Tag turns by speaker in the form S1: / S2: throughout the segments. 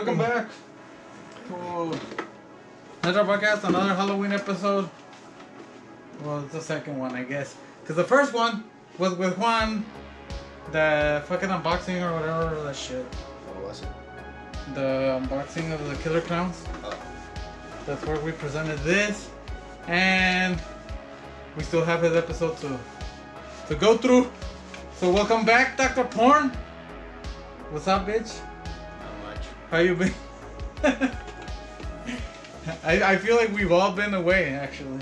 S1: welcome back to another podcast, another Halloween episode. Well, it's the second one, I guess. Because the first one was with Juan, the fucking unboxing or whatever, that shit.
S2: What was it?
S1: The unboxing of the Killer Clowns.
S2: Oh.
S1: That's where we presented this. And we still have his episode to go through. So welcome back, Dr. Porn. What's up, bitch?
S2: Not much.
S1: How you been? I feel like we've all been away, actually.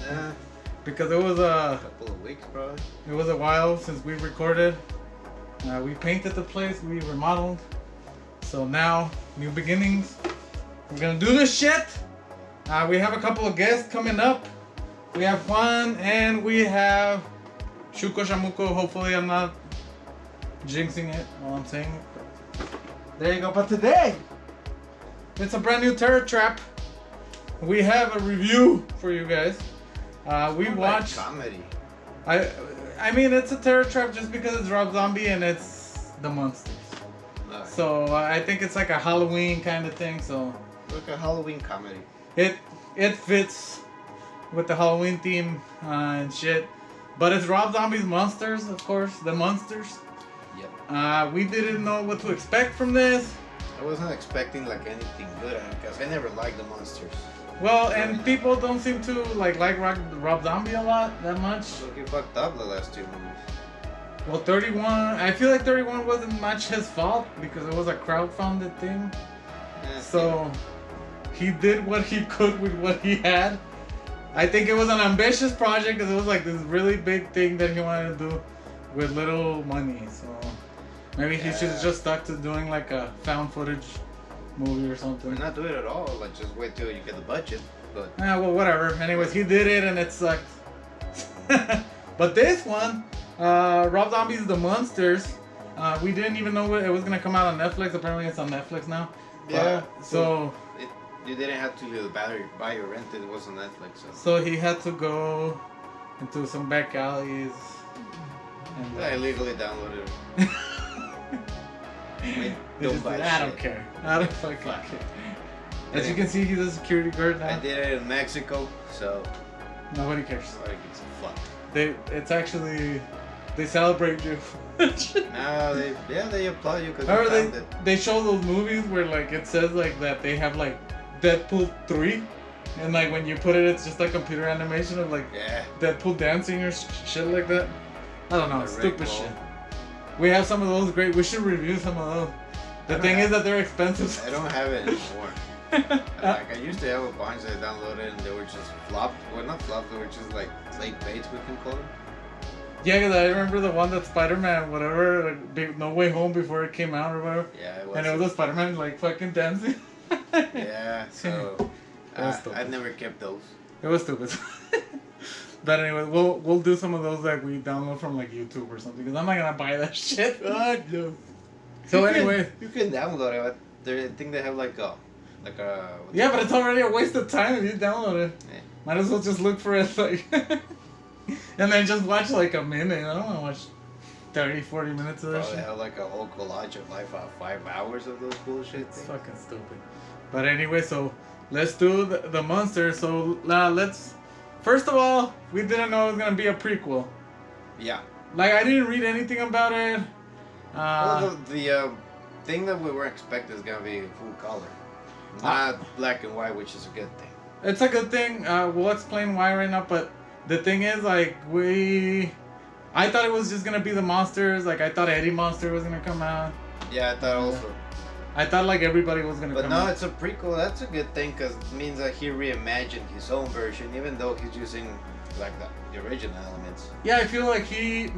S2: Yeah.
S1: Because it was
S2: A couple of weeks, probably.
S1: it was a while since we recorded. We painted the place, we remodeled. So now, new beginnings. We're gonna do this shit. We have a couple of guests coming up. We have Juan and we have Shuko Shamuko. Hopefully I'm not jinxing it while I'm saying it. There you go. But today, it's a brand new terror trap. We have a review for you guys. We watched.
S2: Comedy.
S1: I mean, it's a terror trap just because it's Rob Zombie and it's the Munnsters.
S2: Right.
S1: So I think it's like a Halloween kind of thing. So
S2: Like a Halloween comedy.
S1: it fits with the Halloween theme and shit. But it's Rob Zombie's Munnsters, of course, the Munnsters.
S2: Yep.
S1: We didn't know what to expect from this.
S2: I wasn't expecting like anything good because I never liked the Munnsters.
S1: Well, and people don't seem to like Rob Zombie a lot that much.
S2: So he fucked up the last two movies.
S1: Well, 31, I feel like 31 wasn't much his fault because it was a crowdfunded thing.
S2: Yeah,
S1: So he did what he could with what he had. I think it was an ambitious project because it was like this really big thing that he wanted to do with little money. So maybe he should have just stuck to doing like a found footage movie or something.
S2: We're not doing it at all. Like just wait till you get the budget. But
S1: Well, whatever. Anyways, he did it and it sucked. But this one, Rob Zombie's The Munnsters. We didn't even know it was gonna come out on Netflix. Apparently, it's on Netflix now.
S2: yeah.
S1: So
S2: You didn't have to buy or rent it. It was on Netflix.
S1: So he had to go into some back alleys. And
S2: I illegally downloaded it. Wait, don't buy
S1: I don't
S2: shit.
S1: care. I don't fucking care. As you can see, he's a security guard now.
S2: I did it in Mexico, so
S1: Nobody cares.
S2: nobody gives a fuck.
S1: It's actually, they celebrate you.
S2: No, they applaud you because you
S1: Remember
S2: found it.
S1: they show those movies where like it says like that they have like Deadpool 3 and like when you put it it's just like computer animation of like
S2: Yeah.
S1: Deadpool dancing or shit like that. I don't know,
S2: The
S1: stupid
S2: Rick
S1: shit.
S2: Roll.
S1: We have some of those great, we should review some of those. The thing is that they're expensive.
S2: I don't have it anymore. Like I used to have a bunch that I downloaded and they were just flopped. Well, not flopped. They were just like late baits, we can call them.
S1: Yeah, because I remember the one that Spider-Man, whatever, like, No Way Home before it came out or whatever.
S2: Yeah, it was.
S1: And it was a Spider-Man like fucking dancing.
S2: Yeah, so
S1: That was
S2: I never kept those.
S1: It was stupid. But anyway, we'll do some of those that we download from like YouTube or something because I'm not gonna buy that shit. No. So anyway,
S2: You can download it. But I think they have like a
S1: yeah, but it's already a waste of time if you download it.
S2: Yeah.
S1: Might as well just look for it like, and then just watch like a minute. I don't want to watch 30, 40 minutes of that
S2: Probably
S1: shit.
S2: have like a whole collage of like 5 hours of those bullshit
S1: It's
S2: things.
S1: fucking stupid. But anyway, so let's do the Munnsters. So let's. First of all, we didn't know it was gonna be a prequel.
S2: Yeah.
S1: Like I didn't read anything about it.
S2: Well, the thing that we were expecting is gonna be full color, not black and white, which is a good thing.
S1: It's a good thing. We'll explain why right now. But the thing is, like I thought it was just gonna be the Monsters. Like I thought Eddie Monster was gonna come out.
S2: Yeah, I thought also.
S1: I thought like everybody was gonna
S2: But
S1: come
S2: no,
S1: out.
S2: it's a prequel. That's a good thing because it means that he reimagined his own version, even though he's using like the original elements.
S1: Yeah, I feel like he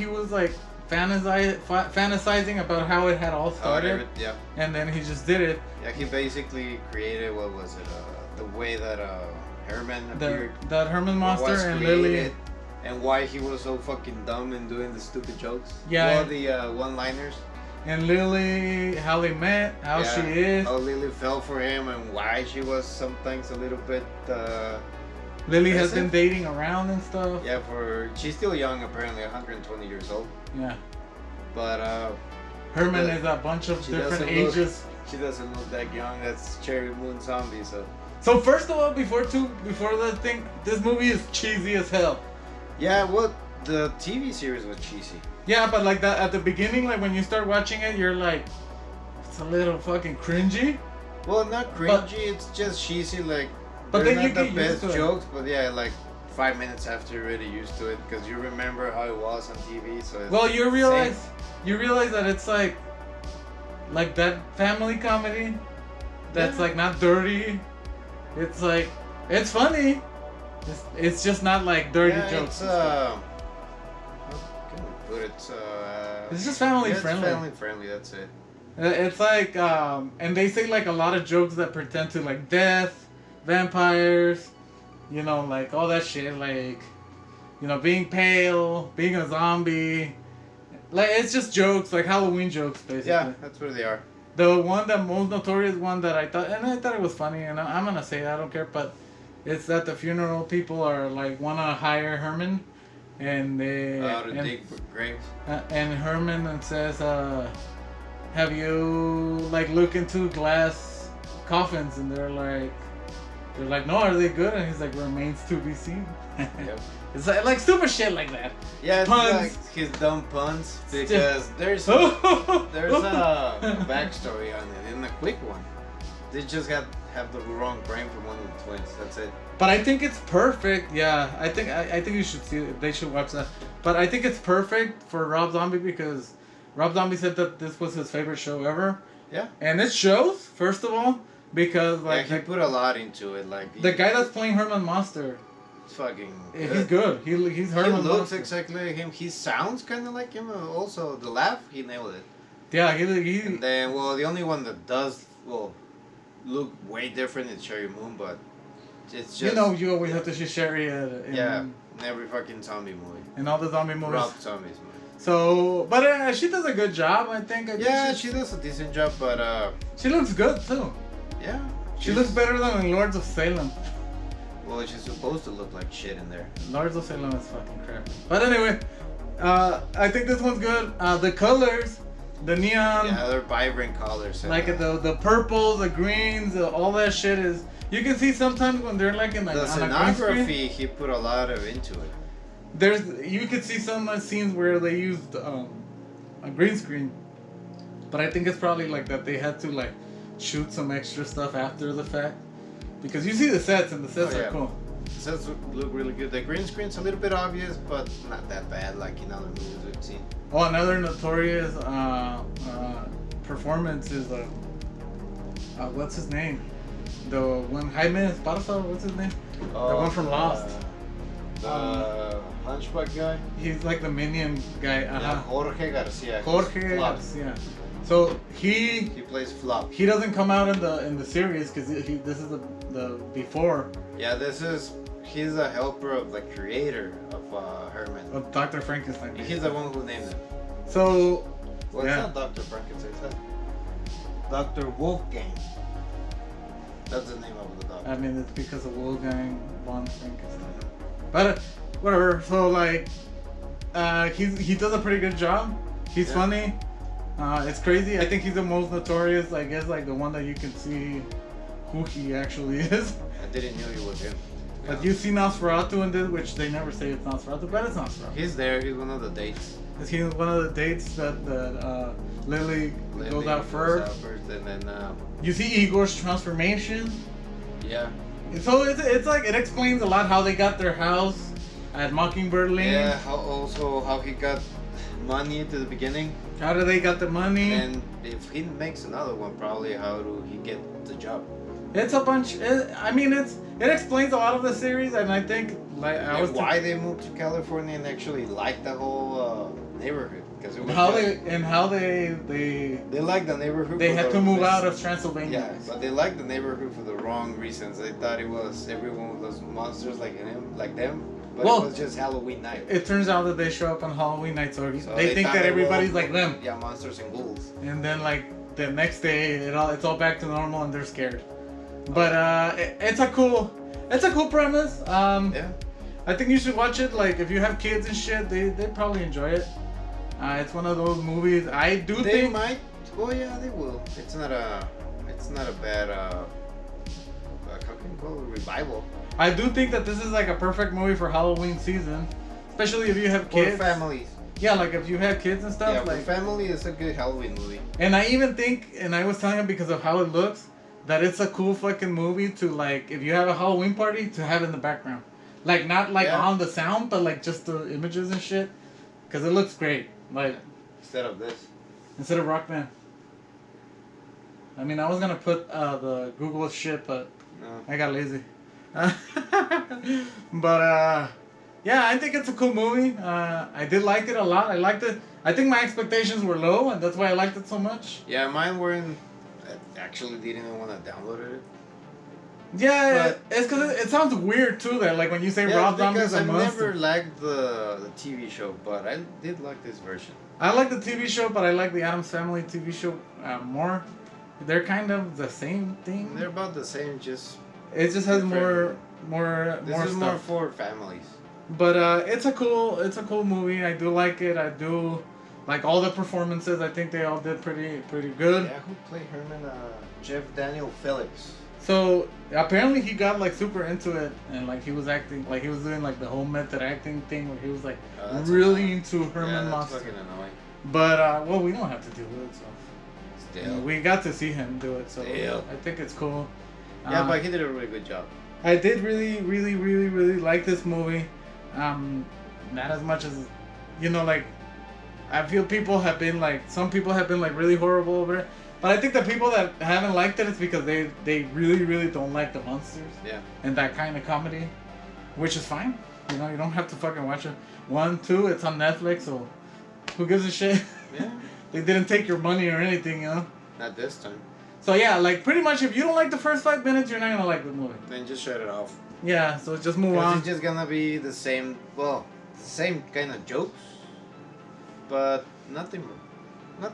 S1: was like fantasizing about how it had all started,
S2: Yeah.
S1: and then he just did it.
S2: Yeah, he basically created what was it? The way that Herman appeared.
S1: That Herman
S2: was
S1: Monster and Lily.
S2: created, and why he was so fucking dumb and doing the stupid jokes.
S1: Yeah.
S2: All the one-liners.
S1: And Lily, how they met, how she is.
S2: How Lily fell for him and why she was sometimes a little bit.
S1: Lily has
S2: aggressive.
S1: been dating around and stuff.
S2: Yeah, she's still young apparently, 120 years old.
S1: Yeah.
S2: But
S1: Herman
S2: But
S1: is a bunch of
S2: she
S1: different
S2: doesn't look-
S1: ages.
S2: She doesn't look that young. That's Cherry Moon Zombie.
S1: So first of all, before the thing, this movie is cheesy as hell.
S2: Yeah, well, the TV series was cheesy.
S1: Yeah, but like that at the beginning, like when you start watching it, you're like, it's a little fucking cringy.
S2: Well, not cringy. It's just cheesy. Like,
S1: but
S2: they're
S1: then you
S2: not
S1: get
S2: the
S1: used
S2: best
S1: to
S2: jokes. But yeah, like 5 minutes after you're already used to it, because you remember how it was on TV. So it's
S1: well, you realize that it's like that family comedy that's like not dirty. It's like it's funny. It's just not like dirty jokes.
S2: It's how can we put it?
S1: It's just family friendly.
S2: It's family friendly. That's it.
S1: It's like and they say like a lot of jokes that pretend to like death, vampires, you know, like all that shit, like, you know, being pale, being a zombie. Like, it's just jokes, like Halloween jokes, basically.
S2: Yeah, that's what they are.
S1: The one that most notorious one that I thought it was funny, and I'm gonna say it, I don't care, but it's that the funeral people are like wanna hire Herman, and they
S2: to dig graves.
S1: And Herman says, have you like look into glass coffins, and they're like, no, are they good? And he's like, remains to be seen.
S2: Yep.
S1: It's like stupid shit like that.
S2: Yeah, it's
S1: puns.
S2: like his dumb puns, because there's a backstory on it. In the quick one, they just have the wrong brain from one of the twins. That's it.
S1: But I think it's perfect. Yeah, I think you should see it. They should watch that. But I think it's perfect for Rob Zombie, because Rob Zombie said that this was his favorite show ever.
S2: Yeah. And
S1: it shows, first of all, because like
S2: he put a lot into it. Like
S1: the guy that's playing Herman Munster.
S2: Fucking good.
S1: He's good. He's Herman.
S2: He looks
S1: Munster.
S2: exactly like him. He sounds kind of like him. Also, the laugh, he nailed it.
S1: Yeah, he.
S2: And then, well, the only one that does look way different is Cherry Moon, but it's just,
S1: you always have to see Sherry. In
S2: every fucking zombie movie.
S1: In all the zombie movies.
S2: Rob Zombies movie.
S1: So, but she does a good job, I think.
S2: She does a decent job, but
S1: she looks good too.
S2: Yeah.
S1: She looks better than in Lords of Salem.
S2: Well, she's supposed to look like shit in there.
S1: Lords of Salem is fucking crap. But anyway, I think this one's good. The colors, the neon.
S2: Yeah, they're vibrant colors.
S1: Like the purples, the greens, all that shit is. You can see sometimes when they're like in like
S2: the
S1: on a green screen.
S2: scenography, he put a lot of into it.
S1: You could see some scenes where they used a green screen, but I think it's probably like that they had to like shoot some extra stuff after the fact, because you see the sets and the sets are cool.
S2: The sets look really good. The green screen's a little bit obvious, but not that bad like in other movies we've seen.
S1: Oh, another notorious performance is what's his name? The one Jaime Esparza, what's his name? The one from Lost.
S2: The hunchback guy?
S1: He's like the minion guy.
S2: Yeah, Jorge Garcia.
S1: Garcia. So he
S2: plays Flop.
S1: He doesn't come out in the series because this is the before.
S2: Yeah, he's a helper of the creator of Herman.
S1: Of Dr. Frankenstein.
S2: He's the one who named him.
S1: So.
S2: Well, it's not Dr. Frankenstein. It's Dr. Wolfgang. That's the name of the doctor.
S1: I mean, it's because of Wolfgang von Frankenstein. But whatever. So like, he does a pretty good job. He's funny. It's crazy. I think he's the most notorious. I guess like the one that you can see who he actually is.
S2: I didn't know he was him.
S1: But you see Nosferatu in this, which they never say it's Nosferatu, but it's Nosferatu.
S2: He's there. He's one of the dates.
S1: He's one of the dates that Lily goes out first.
S2: And then
S1: you see Igor's transformation.
S2: Yeah.
S1: So it's like it explains a lot how they got their house at Mockingbird Lane.
S2: Yeah. How he got money at the beginning.
S1: How do they got the money?
S2: And if he makes another one, probably how do he get the job?
S1: It's a bunch. It explains a lot of the series, and I think
S2: why they moved to California and actually like the whole neighborhood, because it was
S1: how they
S2: liked the neighborhood.
S1: They had to move out of Transylvania.
S2: Yeah, but they liked the neighborhood for the wrong reasons. They thought it was everyone was monsters like them. But it was just Halloween night.
S1: It turns out that they show up on Halloween night, so they think that everybody's like them.
S2: Yeah, monsters and ghouls.
S1: And then like the next day, it's all back to normal, and they're scared. But it's a cool premise.
S2: Yeah.
S1: I think you should watch it. Like if you have kids and shit, they probably enjoy it. It's one of those movies. I do think
S2: might. Well, yeah, they will. It's not a bad how can you call it, revival
S1: I do think that this is like a perfect movie for Halloween season, especially if you have
S2: for
S1: kids.
S2: families.
S1: Yeah, like if you have kids and stuff.
S2: Yeah,
S1: like,
S2: for family, it's a good Halloween movie.
S1: And I even think, and I was telling him because of how it looks, that it's a cool fucking movie to like, if you have a Halloween party, to have in the background. Like, not like on the sound, but like just the images and shit. Because it looks great. Like,
S2: instead of this.
S1: Instead of Rock Band. I mean, I was going to put the Google shit, but I got lazy. But, yeah, I think it's a cool movie. I did like it a lot. I liked it. I think my expectations were low, and that's why I liked it so much.
S2: Yeah, mine weren't. I actually didn't even want to download it.
S1: Yeah, but it's because it sounds weird too. That like when you say Rob Zombie's a monster.
S2: I never liked the TV show, but I did like this version.
S1: I like the TV show, but I like the Addams Family TV show more. They're kind of the same thing.
S2: They're about the same, just.
S1: It just has more
S2: This is
S1: stuff.
S2: more for families.
S1: But it's a cool movie. I do like it. I do like all the performances. I think they all did pretty good.
S2: Yeah, who played Herman? Jeff Daniel Phillips.
S1: So apparently he got like super into it, and like he was acting, like he was doing like the whole method acting thing, where he was like really into Herman Monster.
S2: That's fucking annoying.
S1: But well, we don't have to do it, so
S2: Still.
S1: we got to see him do it, so
S2: Still.
S1: I think it's cool.
S2: Yeah, but he did a really good job.
S1: I did really like this movie. Not as much as, you know, like I feel people have been like, some people have been like really horrible over it. But I think the people that haven't liked it is because they really don't like the Munnsters.
S2: Yeah.
S1: And that kind of comedy, which is fine. You know, you don't have to fucking watch it. 1, 2, it's on Netflix, so who gives a shit?
S2: Yeah.
S1: They didn't take your money or anything, you know?
S2: Not this time.
S1: So yeah, like pretty much if you don't like the first 5 minutes, you're not gonna like the movie.
S2: Then just shut it off.
S1: Yeah, so just move on.
S2: It's just gonna be the same, same kind of jokes, but nothing.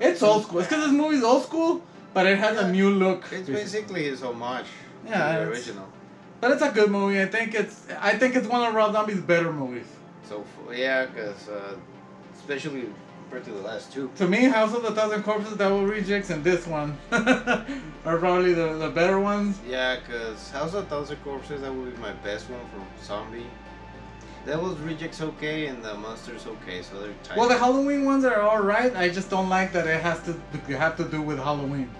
S1: It's old school. It's because this movie's old school, but it has a new look.
S2: It's basically his homage to the original.
S1: But it's a good movie. I think it's one of Rob Zombie's better movies.
S2: So yeah, because especially compared to the last two.
S1: To me, House of the Thousand Corpses, Devil Rejects, and this one are probably the better ones.
S2: Yeah, because House of the Thousand Corpses, that would be my best one for zombie. Devil's Rejects okay, and the Munnsters okay, so they're tight.
S1: Well, the Halloween ones are alright. I just don't like that it has to do with Halloween.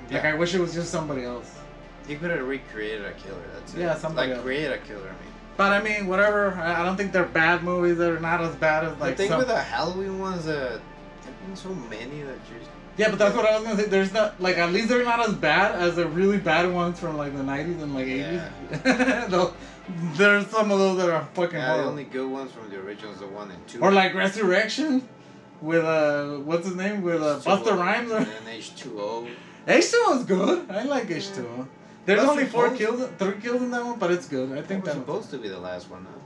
S2: Yeah.
S1: Like I wish it was just somebody else.
S2: He could have recreated a killer. That's it.
S1: Yeah, somebody else.
S2: create a killer. I mean.
S1: But I mean, whatever. I don't think they're bad movies. They're not as bad as like.
S2: The thing with the Halloween ones, there've been so many that just.
S1: Yeah, but that's what I was gonna say. There's not like at least they're not as bad as the really bad ones from like the 90s and like 80s. There's some of those that are fucking horrible.
S2: The only good ones from the originals are 1 and 2.
S1: Or like Resurrection with what's his name, with Busta Rhymes.
S2: And H2O.
S1: H2O is good. I like H2O. There's
S2: That's
S1: only 3
S2: supposed-
S1: kills in that one, but it's good. I think
S2: That was
S1: that
S2: supposed to be the last one, huh?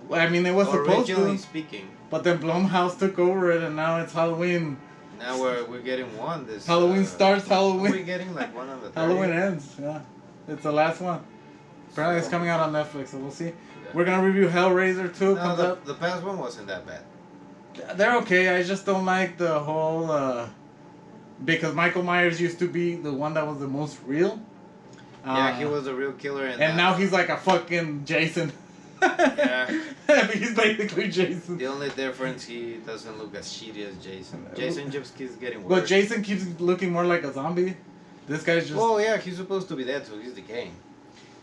S1: Well, I mean, it was supposed
S2: Originally
S1: to.
S2: speaking.
S1: But then Blumhouse took over it, and now it's Halloween.
S2: Now we're getting one. This
S1: Halloween starts. Halloween.
S2: We're getting like one of the.
S1: Halloween ends. Yeah, it's the last one. Apparently, it's coming out on Netflix, so we'll see. We're gonna review Hellraiser 2. Comes out.
S2: The past one wasn't that bad.
S1: They're okay. I just don't like the whole because Michael Myers used to be the one that was the most real.
S2: Yeah, he was a real killer,
S1: and now he's like a fucking Jason.
S2: Yeah.
S1: He's basically Jason.
S2: The only difference, he doesn't look as shitty as Jason. Jason just keeps getting worse.
S1: But Jason keeps looking more like a zombie. This guy's just.
S2: Oh yeah, he's supposed to be dead, so he's decaying.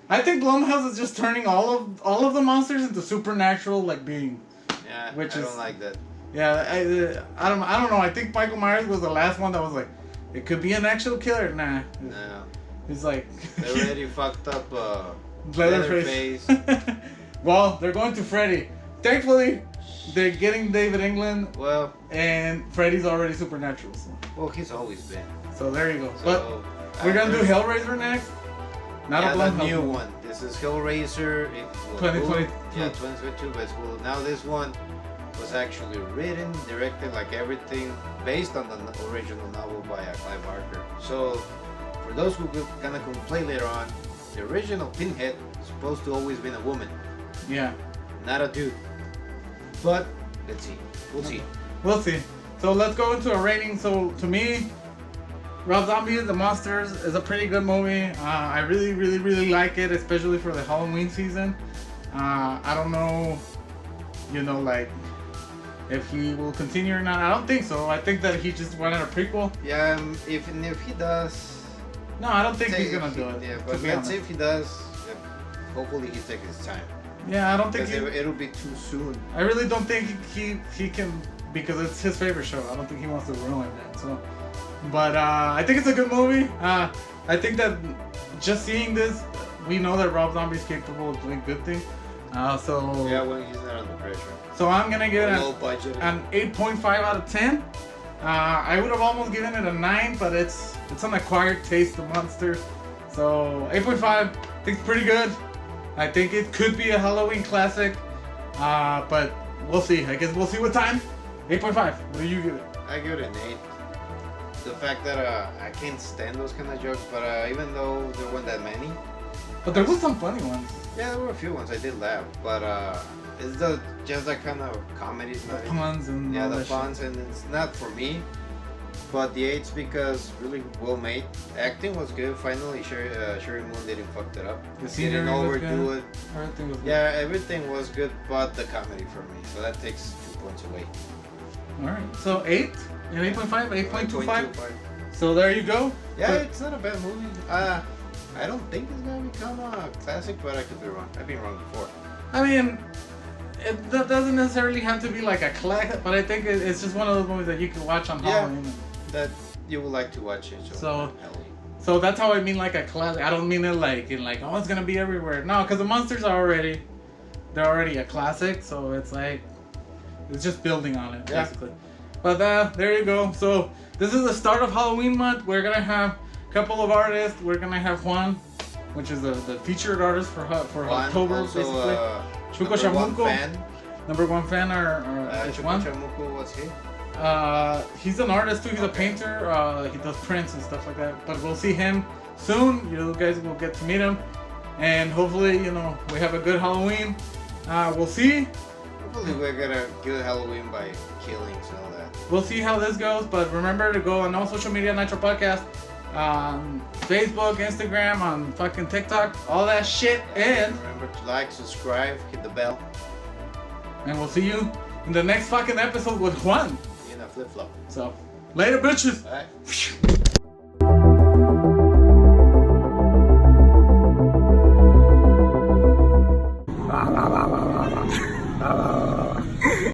S1: I think Blumhouse is just turning all of the monsters into supernatural like beings.
S2: Yeah,
S1: I
S2: don't like that.
S1: Yeah, I don't know. I think Michael Myers was the last one that was like, it could be an actual killer. Nah.
S2: No.
S1: He's like.
S2: They already fucked up
S1: Leatherface. Well, they're going to Freddy. Thankfully, they're getting David England.
S2: Well.
S1: And Freddy's already supernatural. So.
S2: Well, he's always been.
S1: So there you go.
S2: So,
S1: but we're gonna do Hellraiser next. Not a
S2: new one. This is Hellraiser.
S1: 2022.
S2: Yeah, 2022. But cool. Now this one was actually written, directed, like everything, based on the original novel by Clive Barker. So, for those who gonna complain later on, the original Pinhead is supposed to always been a woman.
S1: Yeah.
S2: Not a dude. But let's see. We'll see.
S1: We'll see. So let's go into a rating. So to me, Rob Zombie The Munnsters is a pretty good movie. I really like it, especially for the Halloween season. I don't know, like if he will continue or not. I don't think so. I think that he just wanted a prequel.
S2: Yeah, if he does.
S1: No, I don't think he's gonna do it.
S2: Yeah, but let's say if he does, hopefully he takes his time.
S1: Yeah, I don't think
S2: it'll be too soon.
S1: I really don't think he can, because it's his favorite show. I don't think he wants to ruin it. So, but I think it's a good movie. I think that just seeing this, we know that Rob Zombie's capable of doing good things. So
S2: yeah, when he's not under pressure.
S1: So I'm gonna give it an 8.5 out of 10. I would have almost given it a 9, but it's an acquired taste of Munnsters. So 8.5, I think it's pretty good. I think it could be a Halloween classic, but we'll see. I guess we'll see what time. 8.5. What do you give it?
S2: I give it an 8. The fact that I can't stand those kind of jokes, but even though there weren't that many.
S1: But there was some funny ones.
S2: Yeah, there were a few ones I did laugh, but it's just that kind of comedy.
S1: The puns and
S2: yeah,
S1: all
S2: the
S1: that
S2: puns,
S1: shit.
S2: and it's not for me. But the 8's because really well made. Acting was good. Finally, Sherry Moon didn't fuck that up.
S1: The scenery
S2: didn't
S1: was
S2: overdo
S1: good.
S2: it.
S1: Everything was good.
S2: Yeah, everything was good, but the comedy for me. So that takes 2 points away.
S1: All right, so 8 and 8.5, 8.25.
S2: 8.25.
S1: So there you go.
S2: Yeah,
S1: But
S2: it's not a bad movie. I don't think it's gonna become a classic, but I could be wrong. I've been wrong before.
S1: I mean, that doesn't necessarily have to be like a classic, but I think it's just one of those movies that you can watch on Halloween.
S2: That you would like to watch it.
S1: So that's how I mean like a classic. I don't mean it like oh, it's gonna be everywhere. No, because the Munnsters are already a classic, so it's like it's just building on it basically. But there you go. So this is the start of Halloween month. We're gonna have a couple of artists. We're gonna have Juan, which is the featured artist for October,
S2: also,
S1: basically. Chuco Chamuco. Number one fan is Juan.
S2: Chuco Chamuco, what's he?
S1: He's an artist too. He's a painter. He does prints and stuff like that. But we'll see him soon. You guys will get to meet him, and hopefully, we have a good Halloween. We'll see.
S2: Hopefully, we're gonna kill Halloween by killings and all that.
S1: We'll see how this goes. But remember to go on all social media, Nitro Podcast, Facebook, Instagram, on fucking TikTok, all that shit. And
S2: remember to like, subscribe, hit the bell.
S1: And we'll see you in the next fucking episode with Juan.
S2: Flip flop.
S1: So, later, bitches.
S2: All right.